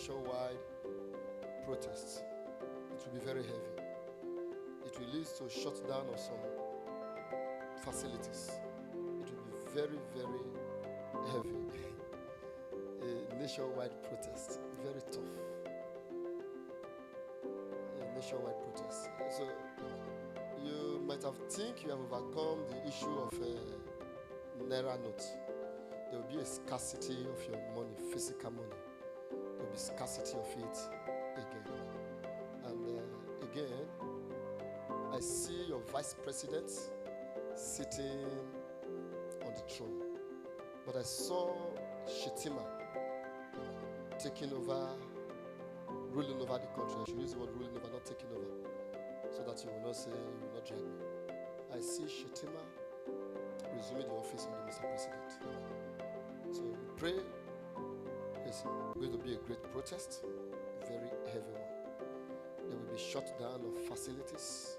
nationwide protests. It will be very heavy. It will lead to shutdown of some facilities. It will be very, very heavy. A nationwide protest, very tough. A nationwide protest. So you might have think you have overcome the issue of Naira notes. There will be a scarcity of your money, physical money. There will be scarcity of it again. And again, I see your vice president sitting on the throne. But I saw Shetima taking over, ruling over the country. I should use the word ruling over, not taking over, so that you will not say, you will not drag me. I see Shetima resuming the office of the Mr. President. So we pray it's going to be a great protest, very heavy one. There will be shutdown of facilities,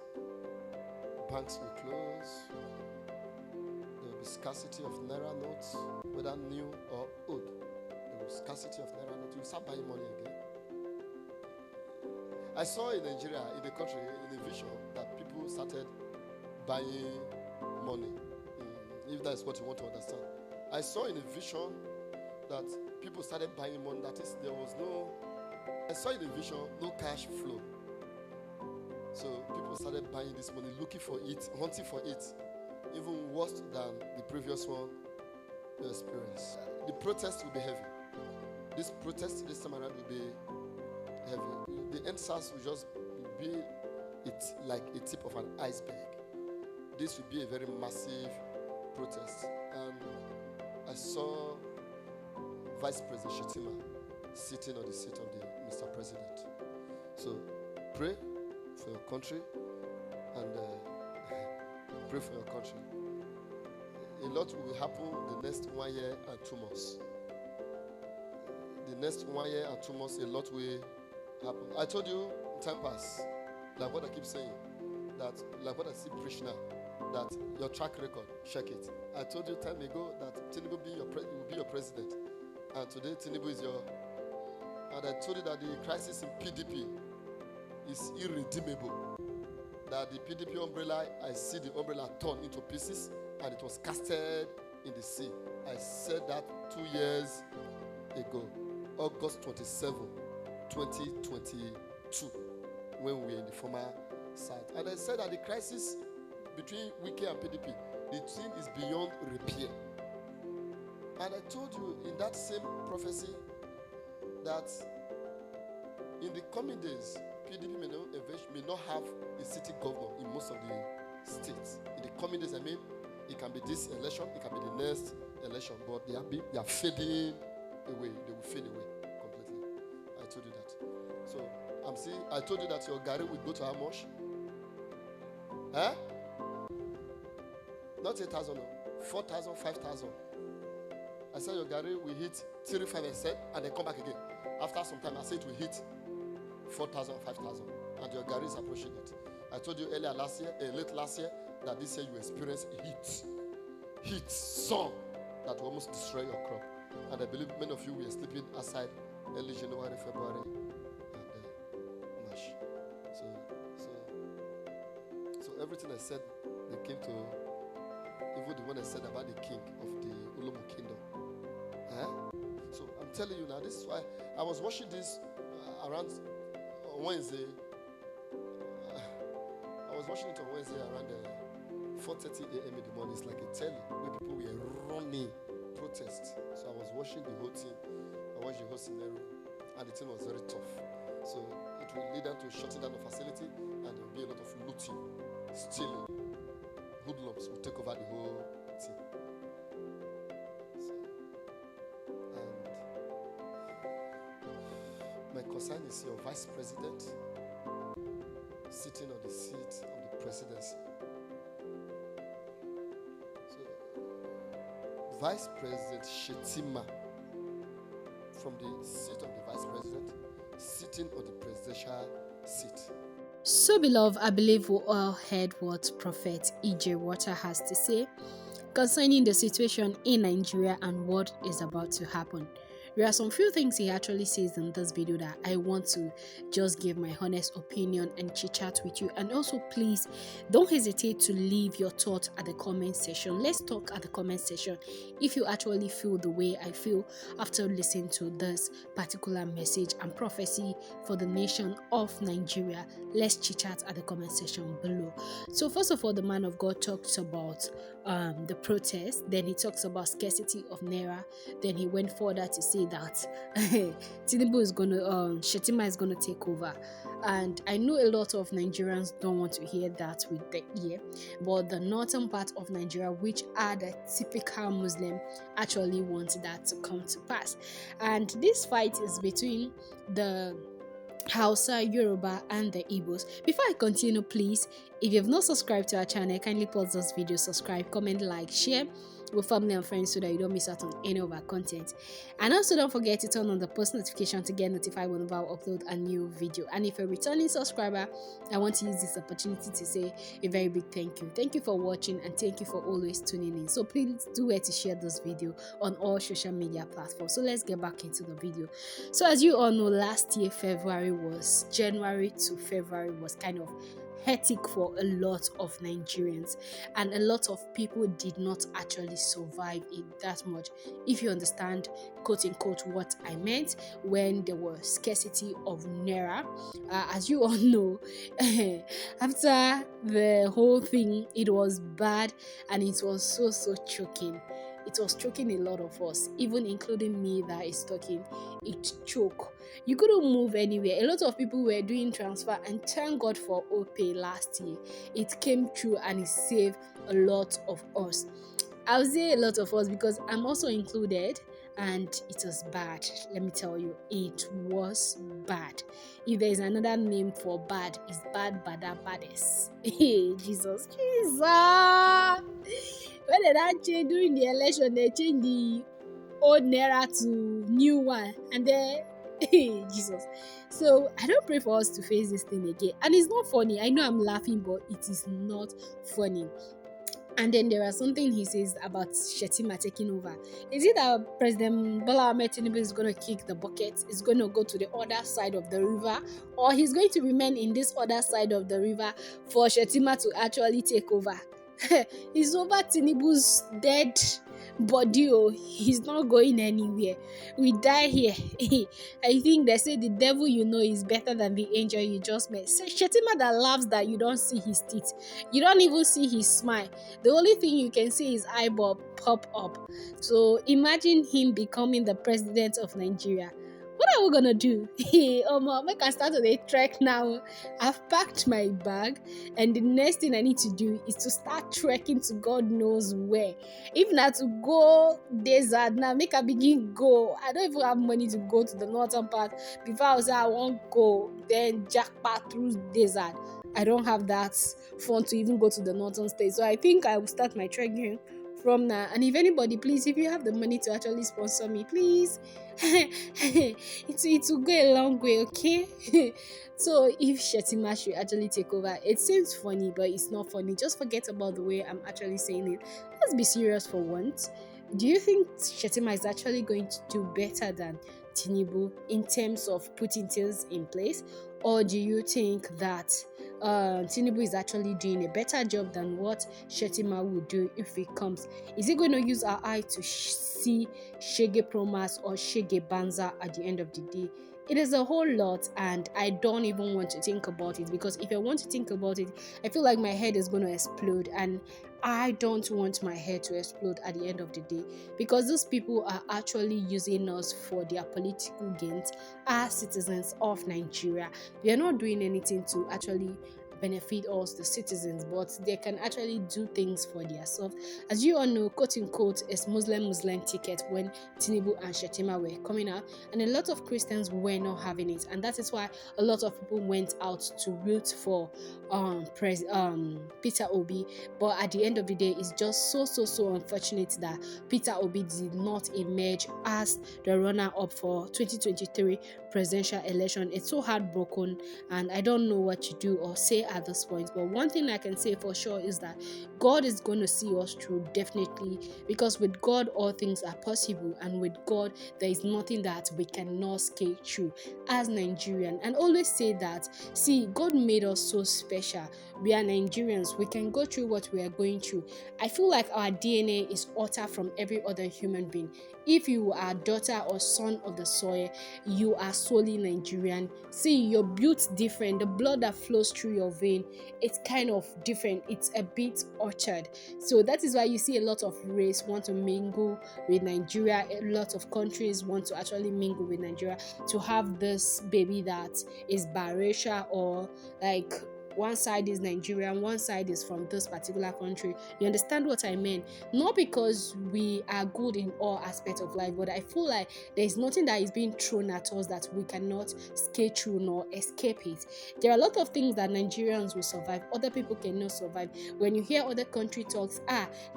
banks will close, there will be scarcity of Naira notes, whether new or old. There will be scarcity of Naira notes. You will start buying money again. I saw in Nigeria, in the country, in a vision, that people started buying money. If that is what you want to understand. I saw in a vision that people started buying money. That is, there was no, I saw in a vision, no cash flow. So people started buying this money, looking for it, hunting for it, even worse than the previous one they experienced. The protest will be heavy. This protest this time around will be heavy. The NSAS will just be like a tip of an iceberg. This will be a very massive protest. And I saw Vice President Shetima sitting on the seat of the Mr. President. So pray for your country and pray for your country. A lot will happen the next 1 year and 2 months. The next 1 year and 2 months, a lot will happen. I told you in time past, like what I keep saying, that like what I see preach now, that your track record, check it. I told you time ago that Tinubu will be your president, and today Tinubu is your. And I told you that the crisis in PDP is irredeemable. That the PDP umbrella, I see the umbrella torn into pieces, and it was casted in the sea. I said that 2 years ago, August 27, 2022, when we were in the former site. And I said that the crisis between Wike and PDP, the thing is beyond repair. And I told you in that same prophecy that in the coming days, PDP may not have a city governor in most of the states. In the coming days, I mean, it can be this election, it can be the next election, but they are fading away. They will fade away completely. I told you that. So I told you that your Gary will go to how much? Huh? Not 8,000, 4,000, 5,000. I said your Gary will hit 3,500 and then come back again. After some time, I said it will hit 4,000, 5,000. And your Gary is approaching it. I told you late last year, that this year you experience heat, sun that will almost destroy your crop. And I believe many of you were sleeping outside early January, February, and March. So everything I said, they came to, even the one I said about the king of the Ulumu kingdom. So I'm telling you now, this is why I was watching this around Wednesday. I was watching it on Wednesday around 4:30 a.m. in the morning. It's like a telly where people were running protests. So I was watching the whole thing. I watched the whole scenario, and the thing was very tough. So it will lead them to shutting down the facility, and there will be a lot of looting, stealing. Hoodlums will take over the whole thing. My concern is your vice president sitting on the seat of the presidency. So, Vice President Shetima, from the seat of the vice president, sitting on the presidential seat. So, beloved, I believe we all heard what Prophet E.J. Water has to say concerning the situation in Nigeria and what is about to happen. There are some few things he actually says in this video that I want to just give my honest opinion and chit chat with you. And also, please don't hesitate to leave your thoughts at the comment section. Let's talk at the comment section if you actually feel the way I feel after listening to this particular message and prophecy for the nation of Nigeria. Let's chit chat at the comment section below. So, first of all, the man of God talks about the protest, then he talks about scarcity of Naira, then he went further to say that Tinubu is gonna Shetima is gonna take over. And I know a lot of Nigerians don't want to hear that with the ear, but the northern part of Nigeria, which are the typical Muslim, actually want that to come to pass. And this fight is between the Hausa, Yoruba, and the Igbos. Before I continue, please, if you've not subscribed to our channel, kindly pause this video, subscribe, comment, like, share with family and friends so that you don't miss out on any of our content. And also don't forget to turn on the post notification to get notified whenever I upload a new video. And if you're a returning subscriber, I want to use this opportunity to say a very big thank you. Thank you for watching and thank you for always tuning in. So please do where to share this video on all social media platforms. So let's get back into the video. So as you all know, last year January to February was kind of hectic for a lot of Nigerians, and a lot of people did not actually survive it that much. If you understand, quote unquote, what I meant when there was scarcity of Naira, as you all know, after the whole thing, it was bad and it was so choking. It was choking a lot of us, even including me that is talking. It choked. You couldn't move anywhere. A lot of people were doing transfer, and thank God for OPay last year. It came through and it saved a lot of us. I'll say a lot of us because I'm also included, and it was bad. Let me tell you, it was bad. If there is another name for bad, it's bad, badder, baddest. Hey, Jesus. When did that change during the election? They changed the old Naira to new one, and then Jesus. So I don't pray for us to face this thing again. And it's not funny. I know I'm laughing, but it is not funny. And then there are something he says about Shetima taking over. Is it that President Bola Ahmed Tinubu is going to kick the bucket, is going to go to the other side of the river, or he's going to remain in this other side of the river for Shetima to actually take over? He's over Tinubu's dead body. Oh, he's not going anywhere. We die here. I think they say the devil you know is better than the angel you just met. Shetima that laughs that you don't see his teeth, you don't even see his smile. The only thing you can see is eyeball pop up. So imagine him becoming the president of Nigeria. What are we gonna do? Make I start on a trek now. I've packed my bag, and the next thing I need to do is to start trekking to God knows where. If not to go desert now, make I begin go. I don't even have money to go to the northern part. Before I say I won't go, then jackpot through desert. I don't have that fun to even go to the northern state. So I think I will start my trekking from now. And if anybody, please, if you have the money to actually sponsor me, please, it will go a long way, okay? So if Shetima should actually take over, it seems funny, but it's not funny. Just forget about the way I'm actually saying it. Let's be serious for once. Do you think Shetima is actually going to do better than Tinubu in terms of putting things in place, or do you think that Tinubu is actually doing a better job than what Shetima would do if it comes? Is he going to use our eye to see Shege Promas or Shege Banza at the end of the day? It is a whole lot, and I don't even want to think about it, because if I want to think about it, I feel like my head is going to explode, and I don't want my head to explode at the end of the day, because those people are actually using us for their political gains as citizens of Nigeria. They are not doing anything to actually benefit us, the citizens, but they can actually do things for themselves. As you all know, quote unquote, is Muslim ticket when Tinubu and Shetima were coming out, and a lot of Christians were not having it, and that is why a lot of people went out to root for Peter Obi. But at the end of the day, it's just so unfortunate that Peter Obi did not emerge as the runner-up for 2023 presidential election. It's so heartbroken, and I don't know what to do or say at this point. But one thing I can say for sure is that God is going to see us through, definitely, because with God all things are possible, and with God there is nothing that we cannot skate through as Nigerian. And always say that, see, God made us so special. We are Nigerians, we can go through what we are going through. I feel like our DNA is altered from every other human being. If you are daughter or son of the soil, you are solely Nigerian. See, you're built different. The blood that flows through your vein, it's kind of different. It's a bit altered. So that is why you see a lot of race want to mingle with Nigeria. A lot of countries want to actually mingle with Nigeria to have this baby that is biracial, or like one side is Nigerian, one side is from this particular country. You understand what I mean? Not because we are good in all aspects of life, but I feel like there is nothing that is being thrown at us that we cannot skate through nor escape it. There are a lot of things that Nigerians will survive, other people cannot survive. When you hear other country talks,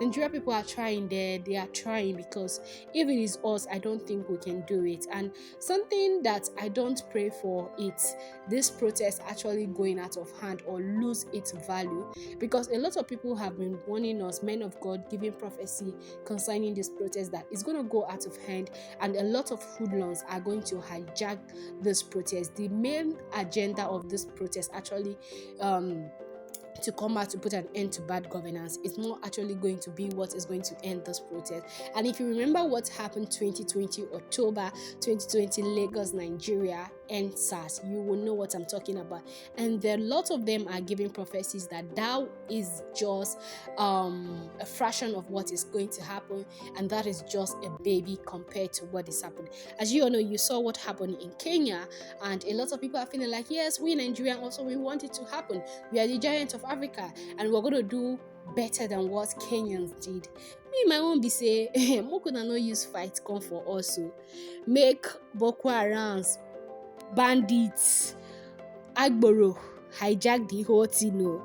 Nigeria people are trying there, they are trying, because if it is us, I don't think we can do it. And something that I don't pray for, it's this protest actually going out of hand or lose its value, because a lot of people have been warning us, men of God, giving prophecy concerning this protest, that it's going to go out of hand and a lot of hoodlums are going to hijack this protest. The main agenda of this protest actually to come back to put an end to bad governance. It's not actually going to be what is going to end this protest. And if you remember what happened 2020, October 2020, Lagos, Nigeria, and SARS, you will know what I'm talking about. And a lot of them are giving prophecies that is just a fraction of what is going to happen, and that is just a baby compared to what is happening. As you all know, you saw what happened in Kenya, and a lot of people are feeling like, yes, we Nigerian also, we want it to happen. We are the giant of Africa, and we're going to do better than what Kenyans did. Me, my own be say, Mokuna no use fight come for us, so make Boko Harams, bandits, Agboro hijack the whole thing.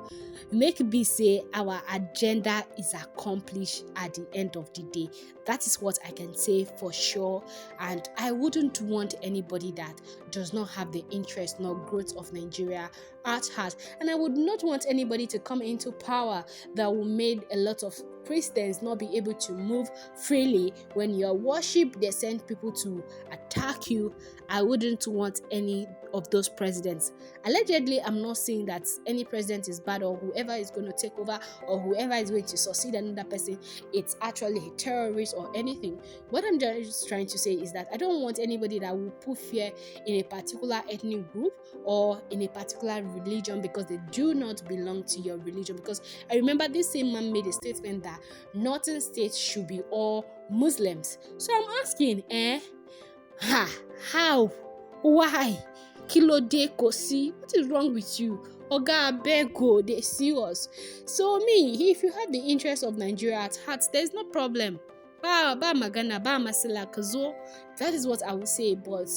Make be say our agenda is accomplished at the end of the day. That is what I can say for sure. And I wouldn't want anybody that does not have the interest nor growth of Nigeria at heart. And I would not want anybody to come into power that will make a lot of Christians not be able to move freely. When you worship, they send people to attack you. I wouldn't want any of those presidents. Allegedly, I'm not saying that any president is bad, or whoever is going to take over, or whoever is going to succeed another person, it's actually a terrorist or anything. What I'm just trying to say is that I don't want anybody that will put fear in a particular ethnic group or in a particular religion because they do not belong to your religion. Because I remember this same man made a statement that northern states should be all Muslims. So I'm asking, how? Why? Kilode Kosi, what is wrong with you? Oga Abego, they serious. So me, if you have the interest of Nigeria at heart, there's no problem. Ba magana, ba masila kazo. That is what I would say. But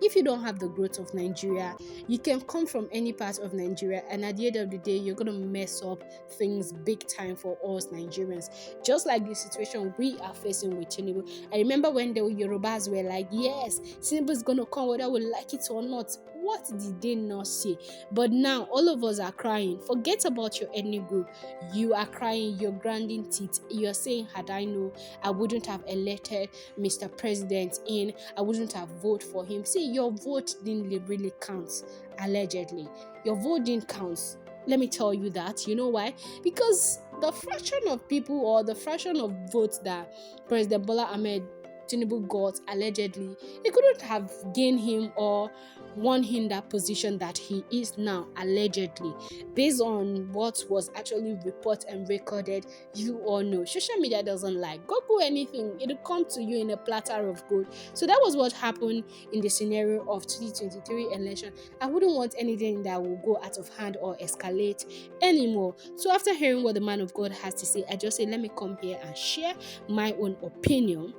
if you don't have the growth of Nigeria, you can come from any part of Nigeria, and at the end of the day, you're gonna mess up things big time for us Nigerians. Just like the situation we are facing with Tinubu. I remember when the Yorubas were like, yes, Tinubu is gonna come whether we like it or not. What did they not say? But now all of us are crying. Forget about your ethnic group. You are crying, you're grinding teeth. You're saying, had I known, I wouldn't have elected Mr. President in. I wouldn't have voted for him. See, your vote didn't really count, allegedly. Your vote didn't count. Let me tell you that. You know why? Because the fraction of people or the fraction of votes that President Bola Ahmed Tinubu got, allegedly, he couldn't have gained him or won him that position that he is now, allegedly, based on what was actually reported and recorded. You all know social media doesn't lie. Google anything, it'll come to you in a platter of gold. So that was what happened in the scenario of 2023 election. I wouldn't want anything that will go out of hand or escalate anymore. So after hearing what the man of God has to say, I just say, let me come here and share my own opinion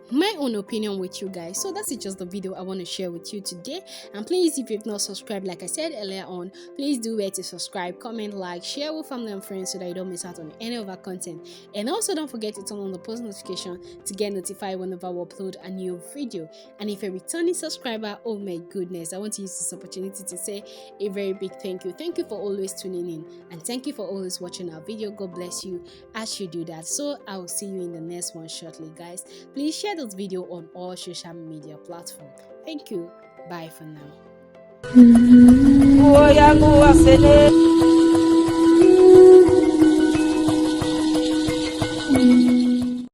with you guys. So that's just the video I want to share with you today. And please, if if you've not subscribed, like I said earlier on, please do where to subscribe, comment, like, share with family and friends so that you don't miss out on any of our content. And also don't forget to turn on the post notification to get notified whenever we upload a new video. And if you're a returning subscriber, oh my goodness, I want to use this opportunity to say a very big thank you. Thank you for always tuning in, and thank you for always watching our video. God bless you as you do that. So I will see you in the next one shortly, guys. Please share this video on all social media platforms. Thank you. Bye for now.